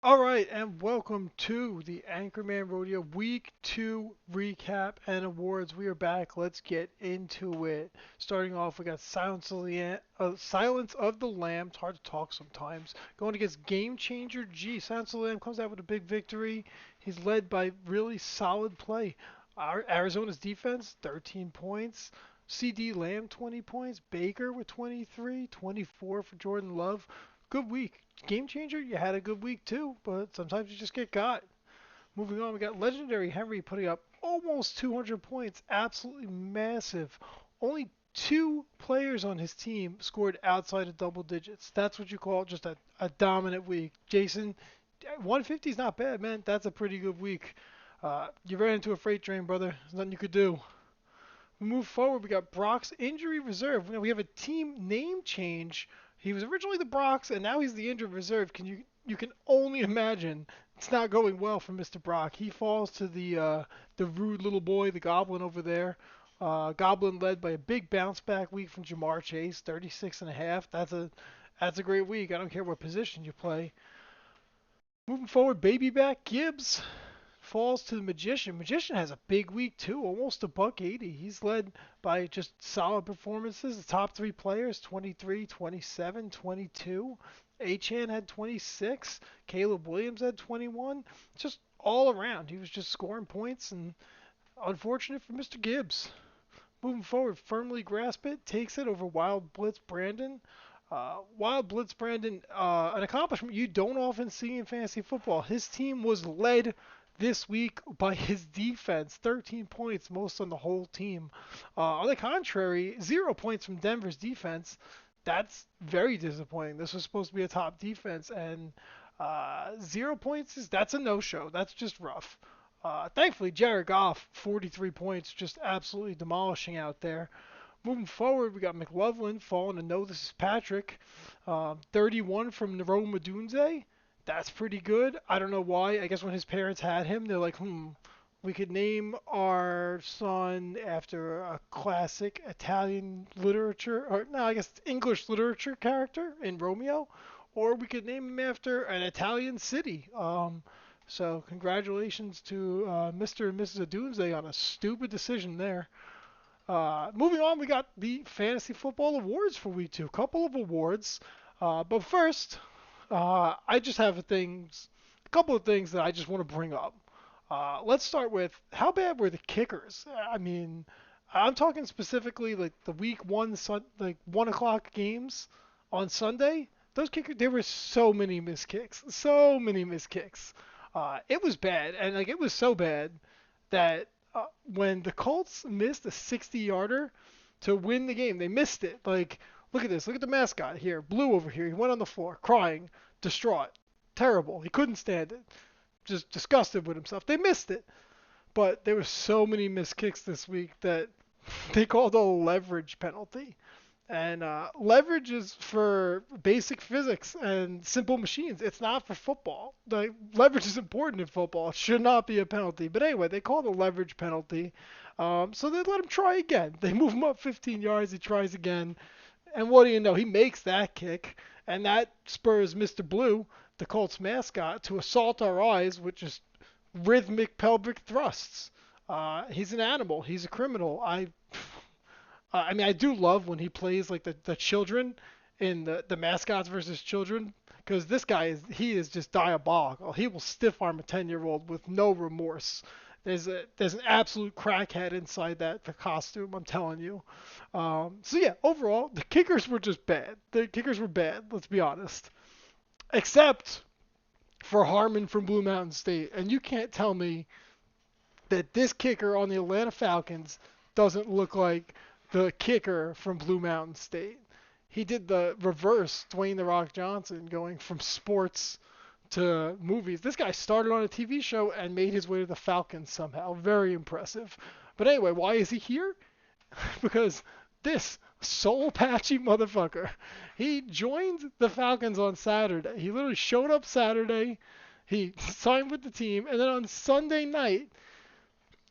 All right, and welcome to the Anchorman Rodeo Week 2 recap and awards. We are back. Let's get into it. Starting off, we got Silence of the Lamb. It's hard to talk sometimes. Going against Game Changer G. Silence of the Lamb comes out with a big victory. He's led by really solid play. Arizona's defense, 13 points. CD Lamb, 20 points. Baker with 23, 24 for Jordan Love. Good week. Game changer, you had a good week too, but sometimes you just get got. Moving on, we got legendary Henry putting up almost 200 points, absolutely massive. Only two players on his team scored outside of double digits. That's what you call just a dominant week. Jason, 150 is not bad, man. That's a pretty good week. You ran into a freight train, brother. There's nothing you could do. We move forward. We got Brock's injury reserve. We have a team name change. He was originally the Brock's, and now he's the injured reserve. You can only imagine it's not going well for Mr. Brock. He falls to the rude little boy, the Goblin over there. Goblin led by a big bounce back week from Jamar Chase, 36 and a half. That's a great week. I don't care what position you play. Moving forward, baby back Gibbs falls to the Magician. Magician has a big week too, almost a buck 80. He's led by just solid performances. The top three players, 23, 27, 22. Achan had 26. Caleb Williams had 21. Just all around, he was just scoring points, and unfortunate for Mr. Gibbs. Moving forward, firmly grasp it, takes it over Wild Blitz Brandon. Wild Blitz Brandon, an accomplishment you don't often see in fantasy football. His team was led this week by his defense, 13 points, most on the whole team. On the contrary, 0 points from Denver's defense. That's very disappointing. This was supposed to be a top defense, and 0 points that's a no-show. That's just rough. Thankfully, Jared Goff, 43 points, just absolutely demolishing out there. Moving forward, we got McLovin falling to know this is Patrick. 31 from Nero Madunze. That's pretty good. I don't know why. I guess when his parents had him, they're like, we could name our son after a classic Italian literature, or no, I guess English literature character in Romeo, or we could name him after an Italian city. So congratulations to Mr. and Mrs. Adunze on a stupid decision there. Moving on, we got the Fantasy Football Awards for Week 2. Couple of awards. But first, I just have a couple of things that I just want to bring up. Let's start with how bad were the kickers? I mean, I'm talking specifically like the Week 1, like 1 o'clock games on Sunday. Those kickers, there were so many missed kicks. So many missed kicks. It was bad. And like it was so bad that when the Colts missed a 60-yarder to win the game, they missed it. Like, look at this. Look at the mascot here. Blue over here. He went on the floor crying, distraught, terrible. He couldn't stand it. Just disgusted with himself. They missed it. But there were so many missed kicks this week that they called a leverage penalty. And leverage is for basic physics and simple machines. It's not for football. The leverage is important in football. It should not be a penalty. But anyway, they called a leverage penalty. So they let him try again. They move him up 15 yards. He tries again. And what do you know? He makes that kick. And that spurs Mr. Blue, the Colts mascot, to assault our eyes with just rhythmic pelvic thrusts. He's an animal. He's a criminal. I mean, I do love when he plays like the children in the mascots versus children, because this guy is just diabolical. He will stiff arm a 10-year-old with no remorse. There's an absolute crackhead inside that costume. I'm telling you. So yeah, overall the kickers were just bad. The kickers were bad. Let's be honest. Except for Harmon from Blue Mountain State, and you can't tell me that this kicker on the Atlanta Falcons doesn't look like the kicker from Blue Mountain State. He did the reverse Dwayne The Rock Johnson, going from sports to movies. This guy started on a TV show and made his way to the Falcons somehow. Very impressive. But anyway, why is he here? Because this soul patchy motherfucker, he joined the Falcons on Saturday. He literally showed up Saturday. He signed with the team, and then on Sunday night,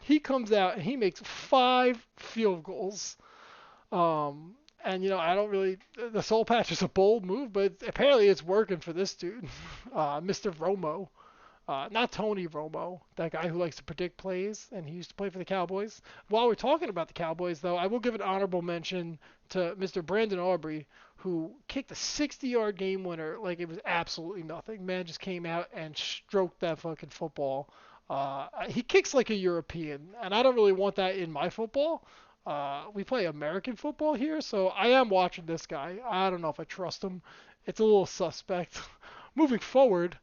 he comes out and he makes 5 field goals. And I don't really. The soul patch is a bold move, but apparently it's working for this dude, Mr. Romo. Not Tony Romo, that guy who likes to predict plays, and he used to play for the Cowboys. While we're talking about the Cowboys, though, I will give an honorable mention to Mr. Brandon Aubrey, who kicked a 60-yard game winner like it was absolutely nothing. Man just came out and stroked that fucking football. He kicks like a European, and I don't really want that in my football. We play American football here, so I am watching this guy. I don't know if I trust him. It's a little suspect. Moving forward,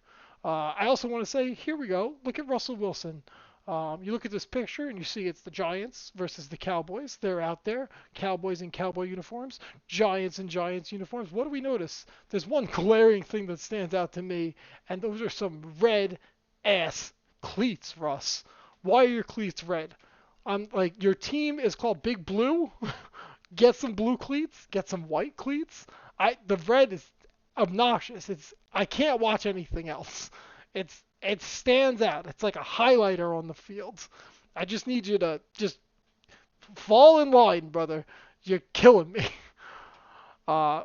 I also want to say, here we go. Look at Russell Wilson. You look at this picture and you see it's the Giants versus the Cowboys. They're out there. Cowboys in cowboy uniforms. Giants in Giants uniforms. What do we notice? There's one glaring thing that stands out to me, and those are some red ass cleats, Russ. Why are your cleats red? Like, your team is called Big Blue. Get some blue cleats. Get some white cleats. The red is obnoxious. I can't watch anything else. It stands out. It's like a highlighter on the field. I just need you to just fall in line, brother. You're killing me. Uh,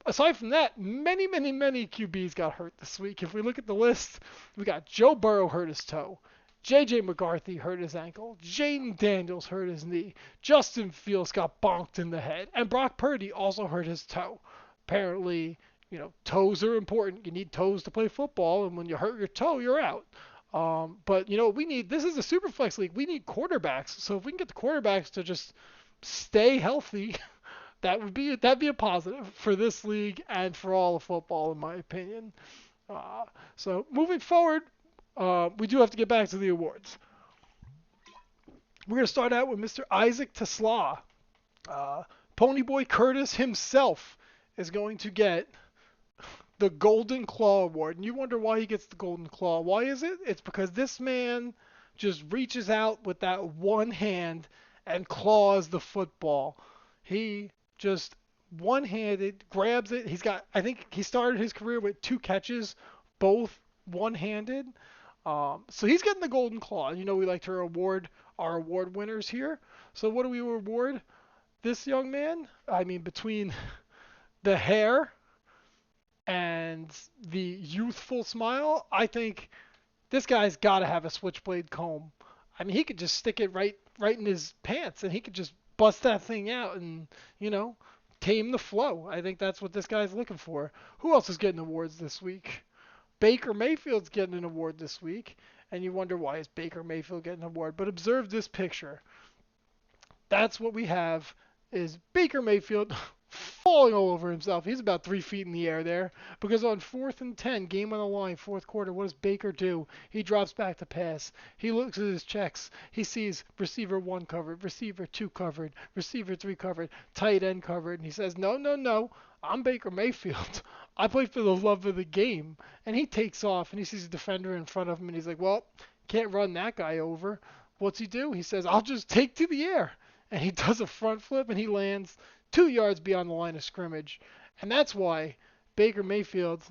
Aside from that, many, many, many QBs got hurt this week. If we look at the list, we got Joe Burrow hurt his toe. J.J. McCarthy hurt his ankle. Jaden Daniels hurt his knee. Justin Fields got bonked in the head. And Brock Purdy also hurt his toe. Apparently, toes are important. You need toes to play football, and when you hurt your toe, you're out. But we need, this is a super flex league. We need quarterbacks. So if we can get the quarterbacks to just stay healthy, that'd be a positive for this league and for all of football, in my opinion. So moving forward, we do have to get back to the awards. We're gonna start out with Mr. Isaac Tesla. Ponyboy Curtis himself is going to get the Golden Claw Award. And you wonder why he gets the Golden Claw. Why is it? It's because this man just reaches out with that one hand and claws the football. He just one-handed grabs it. I think he started his career with 2 catches, both one-handed. So he's getting the Golden Claw. We like to reward our award winners here. So what do we reward this young man? I mean, between the hair and the youthful smile, I think this guy's got to have a switchblade comb. I mean, he could just stick it right in his pants, and he could just bust that thing out and, tame the flow. I think that's what this guy's looking for. Who else is getting awards this week? Baker Mayfield's getting an award this week, and you wonder why is Baker Mayfield getting an award. But observe this picture. That's what we have is Baker Mayfield falling all over himself. He's about 3 feet in the air there because on 4th and 10, game on the line, 4th quarter, what does Baker do? He drops back to pass. He looks at his checks. He sees receiver 1 covered, receiver 2 covered, receiver 3 covered, tight end covered, and he says, no, no, no, I'm Baker Mayfield. I play for the love of the game. And he takes off and he sees a defender in front of him and he's like, well, can't run that guy over. What's he do? He says, I'll just take to the air. And he does a front flip and he lands 2 yards beyond the line of scrimmage. And that's why Baker Mayfield,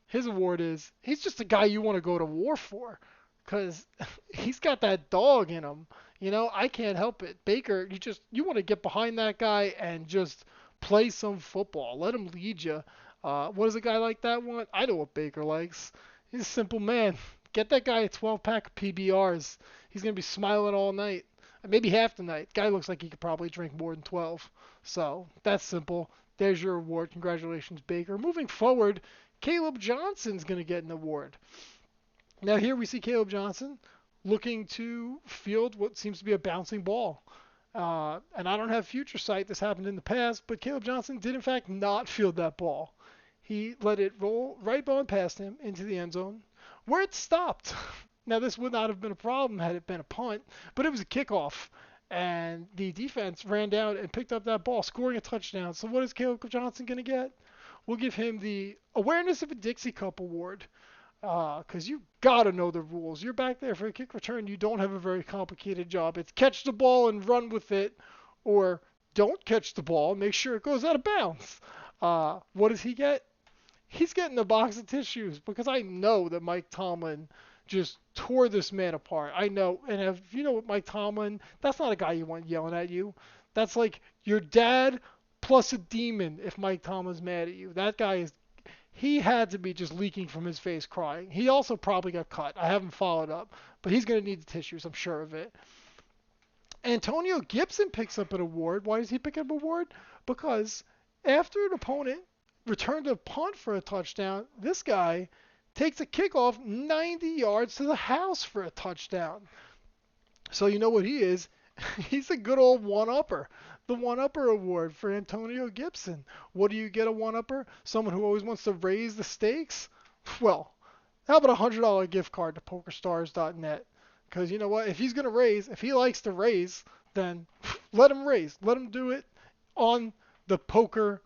his award is, he's just a guy you want to go to war for. Because he's got that dog in him. I can't help it. Baker, you want to get behind that guy and just play some football. Let him lead you. What does a guy like that want? I know what Baker likes. He's a simple man. Get that guy a 12-pack of PBRs. He's going to be smiling all night. Maybe half the night. Guy looks like he could probably drink more than 12. So that's simple. There's your award. Congratulations, Baker. Moving forward, Caleb Johnson's going to get an award. Now here we see Caleb Johnson looking to field what seems to be a bouncing ball. And I don't have future sight. This happened in the past, but Caleb Johnson did in fact not field that ball. He let it roll right on past him into the end zone, where it stopped. Now, this would not have been a problem had it been a punt, but it was a kickoff. And the defense ran down and picked up that ball, scoring a touchdown. So what is Caleb Johnson going to get? We'll give him the Awareness of a Dixie Cup Award. Because you got to know the rules. You're back there for a kick return. You don't have a very complicated job. It's catch the ball and run with it, or don't catch the ball and make sure it goes out of bounds. What does he get? He's getting a box of tissues because I know that Mike Tomlin just tore this man apart. I know. And if you know what Mike Tomlin, that's not a guy you want yelling at you. That's like your dad plus a demon if Mike Tomlin's mad at you. That guy is, he had to be just leaking from his face crying. He also probably got cut. I haven't followed up, but he's going to need the tissues, I'm sure of it. Antonio Gibson picks up an award. Why does he pick up an award? Because after an opponent returned a punt for a touchdown, this guy takes a kickoff 90 yards to the house for a touchdown. So you know what he is? He's a good old one-upper. The one-upper award for Antonio Gibson. What do you get a one-upper? Someone who always wants to raise the stakes? Well, how about a $100 gift card to PokerStars.net? Because you know what? If he's going to raise, if he likes to raise, then let him raise. Let him do it on the poker,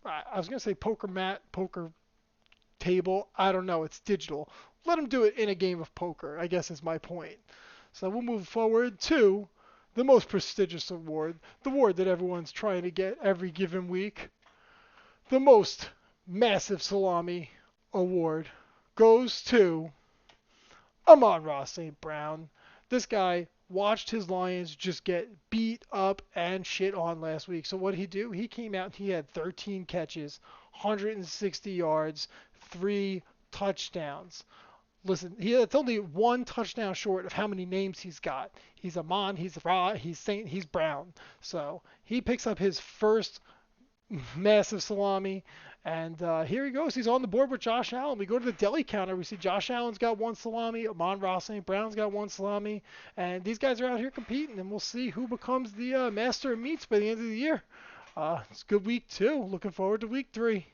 I was going to say poker mat, poker table. I don't know. It's digital. Let him do it in a game of poker, I guess is my point. So we'll move forward to the most prestigious award, the award that everyone's trying to get every given week. The most massive salami award goes to Amon-Ra St. Brown. This guy watched his Lions just get beat up and shit on last week. So what did he do? He came out and he had 13 catches, 160 yards, 3 touchdowns. Listen, that's only one touchdown short of how many names he's got. He's Amon, he's Ra, he's Saint, he's Brown. So he picks up his first massive salami. And here he goes. He's on the board with Josh Allen. We go to the deli counter. We see Josh Allen's got 1 salami. Amon-Ra St. Brown's got 1 salami. And these guys are out here competing. And we'll see who becomes the master of meats by the end of the year. It's good week 2. Looking forward to week 3.